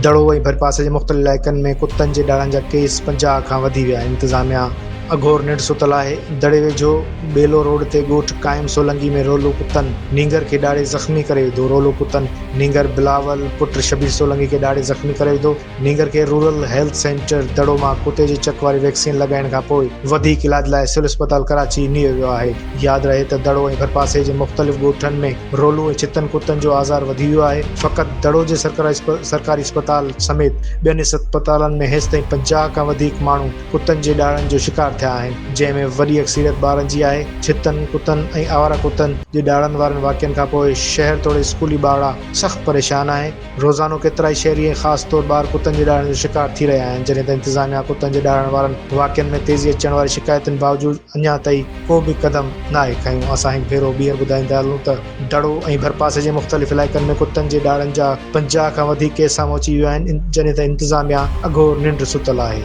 दड़ो ऐं भरपासे जे मुख़्तलिफ़ इलाइक़नि में कुतनि जे ॾाड़नि जा केस 50 खां वधी विया आहिनि। इंतिज़ामिया अघोर निंड सुतल आहे। दड़े वेझो बेलो रोड ते ॻोठ क़ाइम सोलंगी में रोलो कुतनि नींगर खे ॾाड़े ज़ख़्मी करे विधो। रोलो कुतनि नींगर बिलावल पुट शबीर सोलंगी खे ॾाड़े ज़ख़्मी करे विधो। नींगर खे रूरल हेल्थ सेंटर दड़ो मां कुते जे चक वारी वैक्सीन लॻाइण खां पोइ वधीक इलाज लाइ सिविल अस्पताल कराची नियो वियो आहे। यादि रहे त दड़ो ऐं भरपासे जे मुख़्तलिफ़ ॻोठनि में रोलो ऐं चितनि कुतनि जो आज़ार वधी वियो आहे। फ़क़ति दड़ो जे सरकारी अस्पताल समेत ॿियनि अस्पतालनि में हेसिताईं 50 खां वधीक माण्हू कुतनि जे ॾाड़नि जो शिकार थिया आहिनि, जंहिंमें वॾी अक्सरियत ॿारनि जी आहे। छितनि कुतनि ऐं आवारा कुतनि जे ॾाड़नि वारनि वाक़िअनि खां पोइ शहर तोड़े स्कूली ॿारड़ा सख़्तु परेशान आहे। रोज़ानो केतिरा ई शहरी ऐं ख़ासि तौर ॿार कुतनि जे ॾाड़नि जो शिकार थी रहिया आहिनि, जॾहिं त इंतिज़ामिया कुतनि जे ॾाड़ण वारनि वाक़िअनि में तेज़ी अचण वारी शिकायतुनि बावजूदि अञा ताईं को बि क़दम नाहे खयूं। असां हिकु भेरो ॿीहर ॿुधाईंदा हलूं त दड़ो ऐं भरपासे जे मुख़्तलिफ़ इलाइक़नि में कुतनि जे ॾाड़नि जा 50 खां वधीक केस साम्हूं अची विया आहिनि, जॾहिं त इंतिज़ामिया अघोर निंड सुतल आहे।